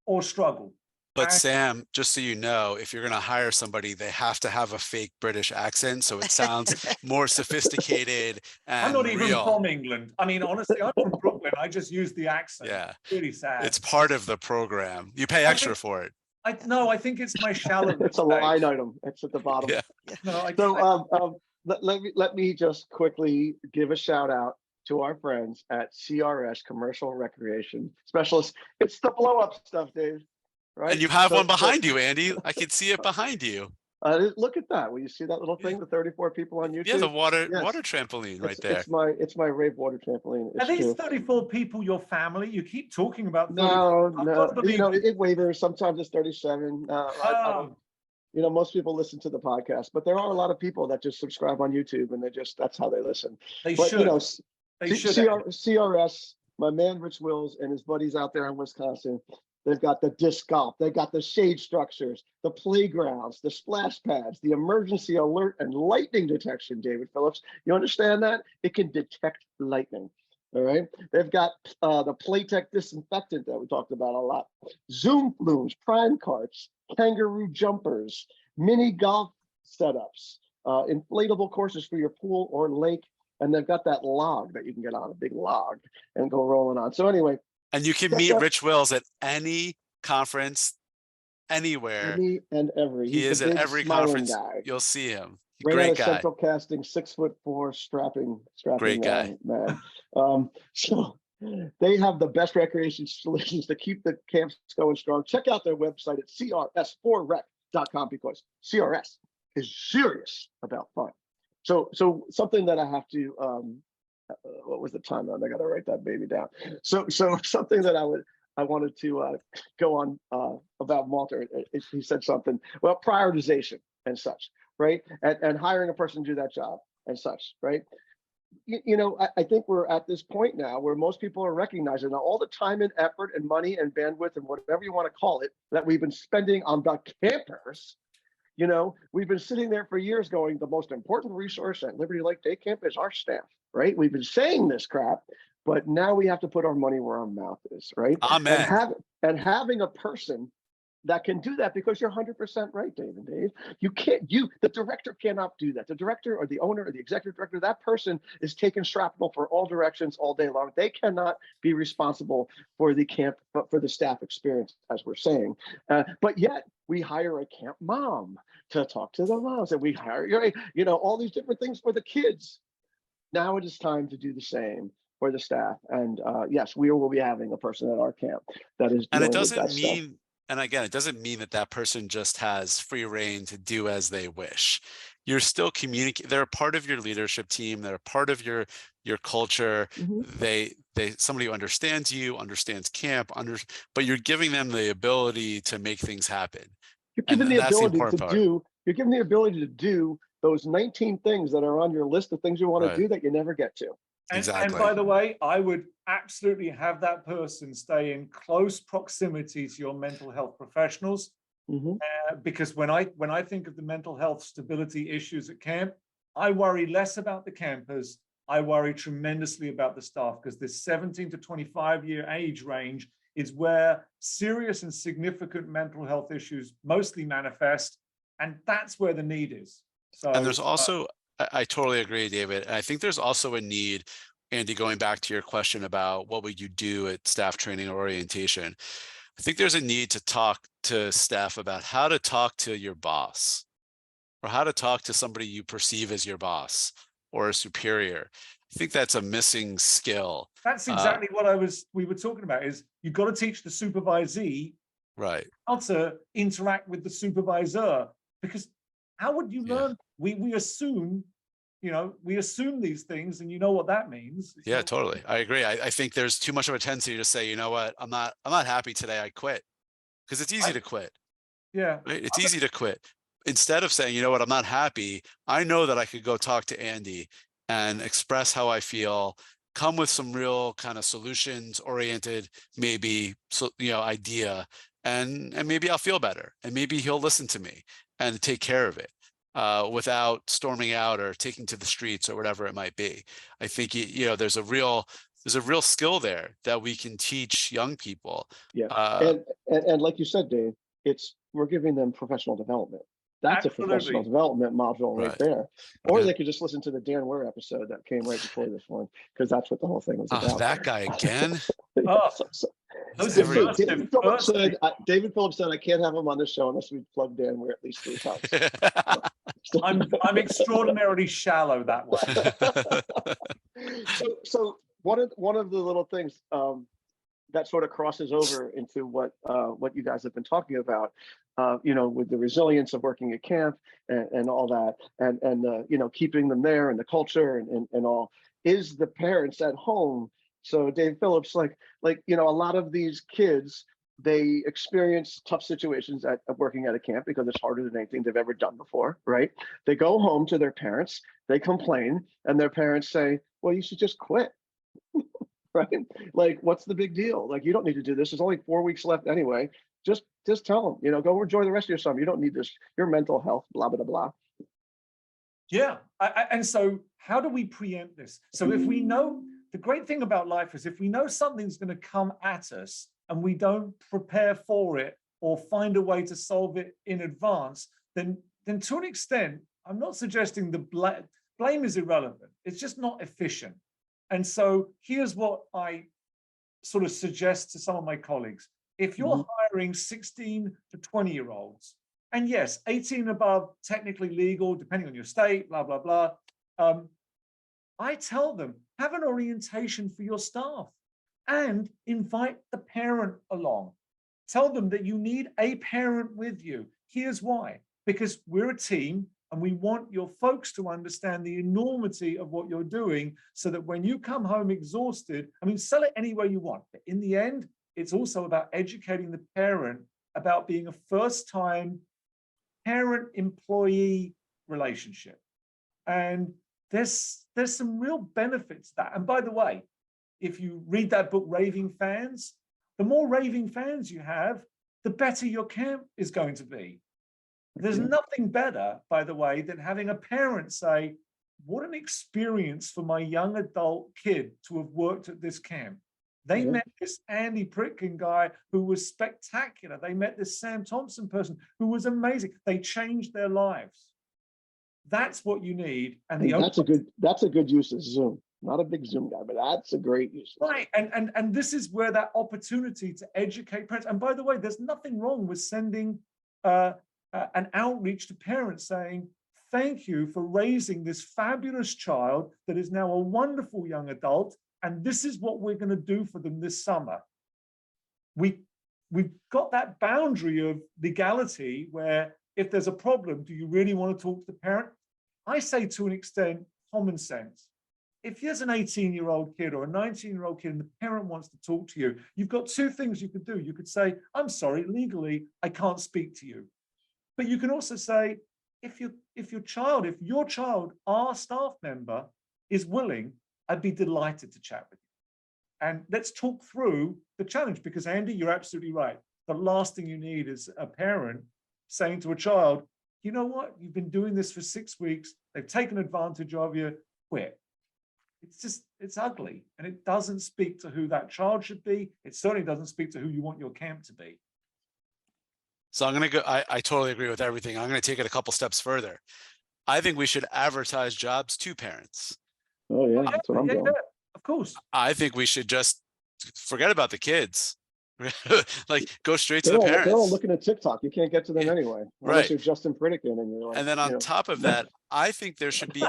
or struggle. But Sam, just so you know, if you're going to hire somebody, they have to have a fake British accent, so it sounds more sophisticated and I'm not even real. from England. I mean, honestly, I'm from Brooklyn. I just use the accent. Yeah, it's really sad. It's part of the program. You pay extra for it. I think it's my shallow. It's a line item. It's at the bottom. Yeah. No, let me just quickly give a shout out to our friends at CRS, Commercial Recreation Specialists. It's the blow up stuff, Dave. Right? And you have one behind you, Andy. I can see it behind you. Look at that. Will you see that little thing? The 34 people on YouTube. Yeah, the water trampoline right there. It's my rave water trampoline. Are these 34 people your family? You keep talking about 34. No. It wavers. Sometimes it's 37. Most people listen to the podcast, but there are a lot of people that just subscribe on YouTube and that's how they listen. They should. CRS, my man Rich Wills and his buddies out there in Wisconsin. They've got the disc golf, they've got the shade structures, the playgrounds, the splash pads, the emergency alert and lightning detection, David Phillips. You understand that? It can detect lightning, all right? They've got the Playtech disinfectant that we talked about a lot, Zoom flumes, prime carts, kangaroo jumpers, mini golf setups, inflatable courses for your pool or lake, and they've got that log that you can get on, a big log, and go rolling on. So anyway, and you can meet Rich Wills at any conference, anywhere. Any and every. He is at every conference. Guy. You'll see him. Great guy. Central Casting, 6'4", strapping great guy, man. So they have the best recreation solutions to keep the camps going strong. Check out their website at crs4rec.com, because CRS is serious about fun. So something that I have to what was the time on? I got to write that baby down. So something that I wanted to go on about Malter. He said something, well, prioritization and such, right? And hiring a person to do that job and such, right? I think we're at this point now where most people are recognizing that all the time and effort and money and bandwidth and whatever you want to call it that we've been spending on the campers. We've been sitting there for years going, the most important resource at Liberty Lake Day Camp is our staff, right? We've been saying this crap, but now we have to put our money where our mouth is, right? Amen. And having a person that can do that, because you're 100% right, Dave. The director cannot do that. The director or the owner or the executive director, that person is taking shrapnel for all directions all day long. They cannot be responsible for the camp, but for the staff experience, as we're saying. But yet, we hire a camp mom to talk to the moms, and we hire, all these different things for the kids. Now it is time to do the same for the staff. And yes, we will be having a person at our camp that is And it dealing with that doesn't stuff. mean, and again, it doesn't mean that that person just has free reign to do as they wish. You're still communicating. They're a part of your leadership team. They're a part of your culture. They somebody who understands you, understands camp, but you're giving them the ability to make things happen. You're given And the that's the ability to important part. you're given the ability to do those 19 things that are on your list of things you want Right. to do that you never get to. Exactly. And by the way, I would absolutely have that person stay in close proximity to your mental health professionals. Because when I think of the mental health stability issues at camp, I worry less about the campers. I worry tremendously about the staff, because this 17 to 25-year age range is where serious and significant mental health issues mostly manifest, and that's where the need is. So, and there's also, I totally agree, David. And I think there's also a need, Andy, going back to your question about what would you do at staff training or orientation. I think there's a need to talk to staff about how to talk to your boss, or how to talk to somebody you perceive as your boss or a superior. I think that's a missing skill. That's exactly what we were talking about, is you've got to teach the supervisee right how to interact with the supervisor, because how would you learn? We assume, we assume these things, and you know what that means. Yeah, totally. I agree. I think there's too much of a tendency to say, you know what, I'm not happy today, I quit. Because it's easy to quit. Yeah. Right? It's easy to quit. Instead of saying, you know what, I'm not happy, I know that I could go talk to Andy and express how I feel, come with some real kind of solutions oriented, maybe, idea, and maybe I'll feel better, and maybe he'll listen to me and take care of it without storming out or taking to the streets or whatever it might be. I think, there's a real skill there that we can teach young people. Yeah. And like you said, Dave, we're giving them professional development. That's Absolutely. a professional development module right there. Or Yeah. they could just listen to the Dan Ware episode that came right before this one, because that's what the whole thing was about. That guy again. David Phillips said I can't have him on the show unless we plug Dan Ware at least 3 times. I'm extraordinarily shallow that way. So one of the little things that sort of crosses over into what you guys have been talking about, with the resilience of working at camp and all that, and keeping them there, and the culture and all, is the parents at home. So Dave Phillips, like a lot of these kids, they experience tough situations at working at a camp because it's harder than anything they've ever done before, right? They go home to their parents, they complain, and their parents say, well, you should just quit. Right? Like, what's the big deal? Like, you don't need to do this. There's only 4 weeks left anyway. Just tell them, go enjoy the rest of your summer. You don't need this. Your mental health, blah, blah, blah. Yeah. And so how do we preempt this? So if we know, the great thing about life is if we know something's going to come at us and we don't prepare for it or find a way to solve it in advance, then to an extent, I'm not suggesting the blame is irrelevant. It's just not efficient. And so here's what I sort of suggest to some of my colleagues. If you're hiring 16 to 20-year-olds, and yes, 18 above, technically legal, depending on your state, blah, blah, blah. I tell them, have an orientation for your staff and invite the parent along. Tell them that you need a parent with you. Here's why. Because we're a team, and we want your folks to understand the enormity of what you're doing, so that when you come home exhausted, sell it any way you want. But in the end, it's also about educating the parent about being a first-time parent-employee relationship. And there's some real benefits to that. And by the way, if you read that book, Raving Fans, the more raving fans you have, the better your camp is going to be. There's nothing better, by the way, than having a parent say, what an experience for my young adult kid to have worked at this camp. They met this Andy Pritkin guy who was spectacular. They met this Sam Thompson person who was amazing. They changed their lives. That's what you need. And that's a good use of Zoom. Not a big Zoom guy, but that's a great use. Right. And this is where that opportunity to educate parents. And by the way, there's nothing wrong with sending an outreach to parents saying, thank you for raising this fabulous child that is now a wonderful young adult, and this is what we're going to do for them this summer. We've got that boundary of legality where if there's a problem, do you really want to talk to the parent? I say to an extent, common sense. If there's an 18-year-old kid or a 19-year-old kid and the parent wants to talk to you, you've got two things you could do. You could say, I'm sorry, legally, I can't speak to you. But you can also say, if your child, our staff member, is willing, I'd be delighted to chat with you. And let's talk through the challenge, because Andy, you're absolutely right. The last thing you need is a parent saying to a child, you know what, you've been doing this for 6 weeks, they've taken advantage of you, quit. It's ugly, and it doesn't speak to who that child should be. It certainly doesn't speak to who you want your camp to be. So I'm going to go, I totally agree with everything. I'm going to take it a couple steps further. I think we should advertise jobs to parents. Oh yeah, that's what I'm doing. Yeah, of course. I think we should just forget about the kids. Like go straight to They're the all, parents. they're all looking at TikTok. You can't get to them anyway. Unless Right. you're Justin Pritikin and you're like, And then on top of that, I think there should be,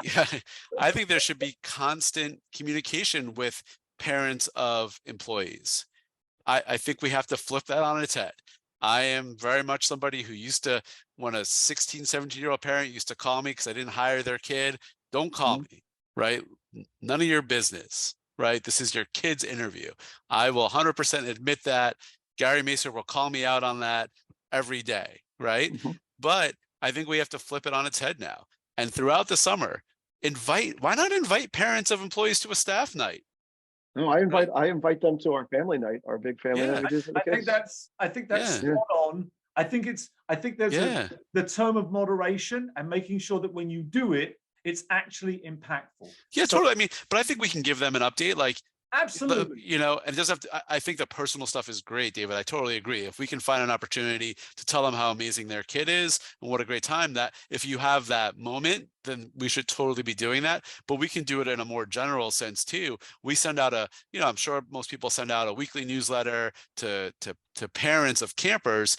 I think there should be constant communication with parents of employees. I think we have to flip that on its head. I am very much somebody who used to, when a 16, 17-year-old parent used to call me because I didn't hire their kid, don't call me, right? None of your business, right? This is your kid's interview. I will 100% admit that. Gary Macer will call me out on that every day, right? But I think we have to flip it on its head now. And throughout the summer, why not invite parents of employees to a staff night? no, I invite them to our family night, our big family night we do for the kids. I think that's Yeah. spot on. I think there's the term of moderation and making sure that when you do it, it's actually impactful. Yeah, totally. I mean, but I think we can give them an update, like, Absolutely. you know, and it doesn't have to, I think the personal stuff is great, David. I totally agree. If we can find an opportunity to tell them how amazing their kid is and what a great time, that if you have that moment, then we should totally be doing that. But we can do it in a more general sense too. We send out a, you know, I'm sure most people send out a weekly newsletter to parents of campers.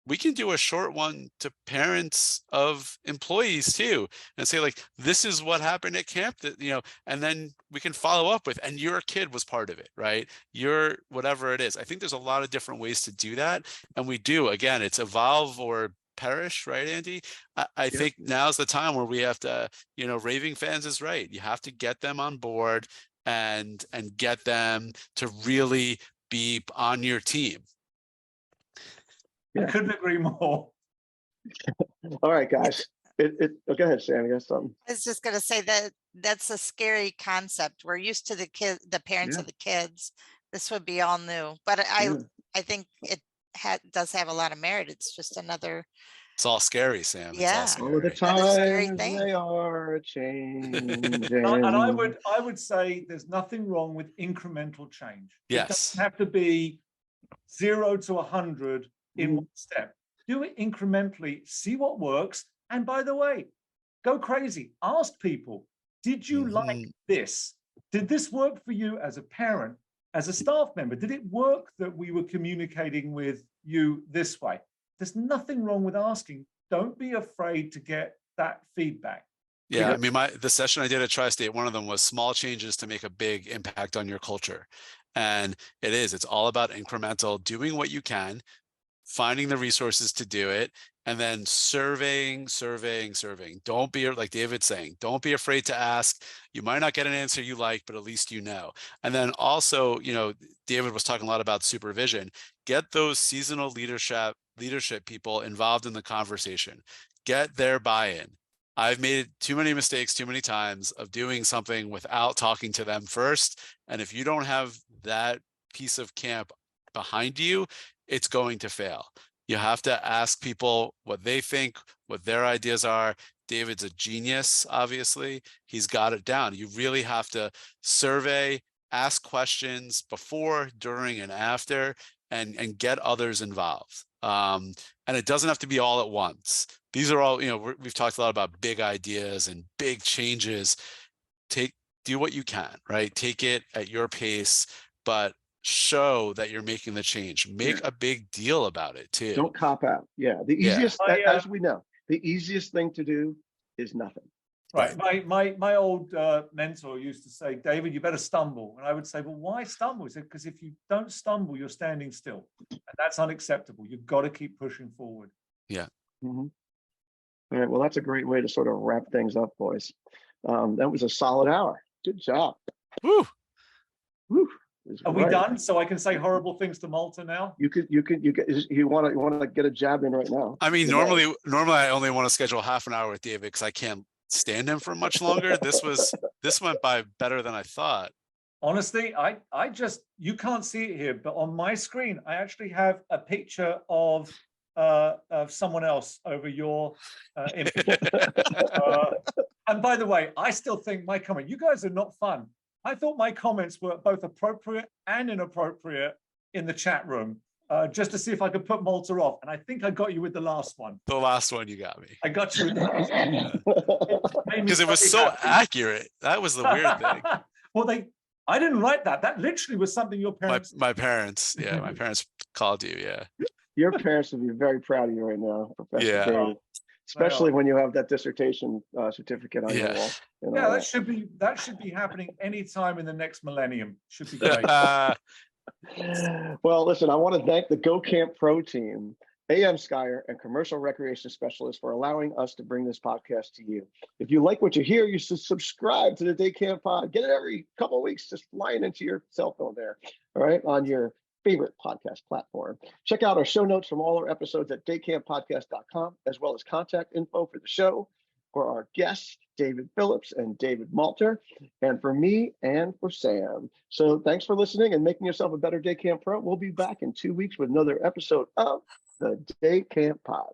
We can do a short one to parents of employees too, and say like, this is what happened at camp, that, you know, and then we can follow up with, and your kid was part of it, right? Your whatever it is. I think there's a lot of different ways to do that. And we do, again, it's evolve or perish, right, Andy? I think now's the time where we have to, you know, raving fans is right. You have to get them on board and get them to really be on your team. I couldn't agree more. All right, guys. Go ahead, Sam. You got something? I was just gonna say that that's a scary concept. We're used to the parents of the kids. This would be all new, but I think it does have a lot of merit. It's just another. It's all scary, Sam. Yeah. It's all All of the scary. times they are changing. And I would say there's nothing wrong with incremental change. Yes. It doesn't have to be 0 to 100 in one step. Do it incrementally, see what works. And by the way, go crazy. Ask people, did you like this? Did this work for you as a parent, as a staff member? Did it work that we were communicating with you this way? There's nothing wrong with asking. Don't be afraid to get that feedback. Yeah, I mean, the session I did at Tri-State, one of them was small changes to make a big impact on your culture. And it's all about incremental, doing what you can, finding the resources to do it, and then surveying. Don't be, like David's saying, don't be afraid to ask. You might not get an answer you like, but at least you know. And then also, you know, David was talking a lot about supervision. Get those seasonal leadership people involved in the conversation. Get their buy-in. I've made too many mistakes too many times of doing something without talking to them first. And if you don't have that piece of camp behind you, it's going to fail. You have to ask people what they think, what their ideas are. David's a genius, obviously. He's got it down. You really have to survey, ask questions before, during, and after, and get others involved. And it doesn't have to be all at once. These are all, you know, we've talked a lot about big ideas and big changes. Do what you can, right? Take it at your pace, but show that you're making the change. Make Yeah. a big deal about it too. Don't cop out. Yeah, the Yeah. easiest, as we know, the easiest thing to do is nothing. Right. My old mentor used to say, David, you better stumble. And I would say, well, why stumble? He said, because if you don't stumble, you're standing still. And that's unacceptable. You've got to keep pushing forward. Yeah. Mm-hmm. All right. Well, that's a great way to sort of wrap things up, boys. That was a solid hour. Good job. Woo. Woo. Are we done? So I can say horrible things to Malter now? You want to get a jab in right now. I mean, normally I only want to schedule half an hour with David because I can't stand him for much longer. This went by better than I thought. Honestly, I just, you can't see it here, but on my screen, I actually have a picture of someone else over your image. And by the way, I still think my comment, you guys are not fun. I thought my comments were both appropriate and inappropriate in the chat room, just to see if I could put Malter off. And I think I got you with the last one. The last one you got me. I got you with the last one. Because it was so accurate. That was the weird thing. Well, I didn't write that. That literally was something your parents. My parents, yeah, my parents called you, yeah. Your parents would be very proud of you right now, Professor Yeah. David, especially when you have that dissertation certificate on your wall. Yeah, that should be happening anytime in the next millennium. Should be great. Well, listen, I want to thank the Go Camp Pro team, AM Skyer, and commercial recreation specialists for allowing us to bring this podcast to you. If you like what you hear, you should subscribe to the Day Camp Pod. Get it every couple of weeks, just flying into your cell phone there, all right, on your favorite podcast platform. Check out our show notes from all our episodes at daycamppodcast.com, as well as contact info for the show, for our guests, David Phillips and David Malter, and for me and for Sam. So thanks for listening and making yourself a better Day Camp Pro. We'll be back in 2 weeks with another episode of the Day Camp Pod.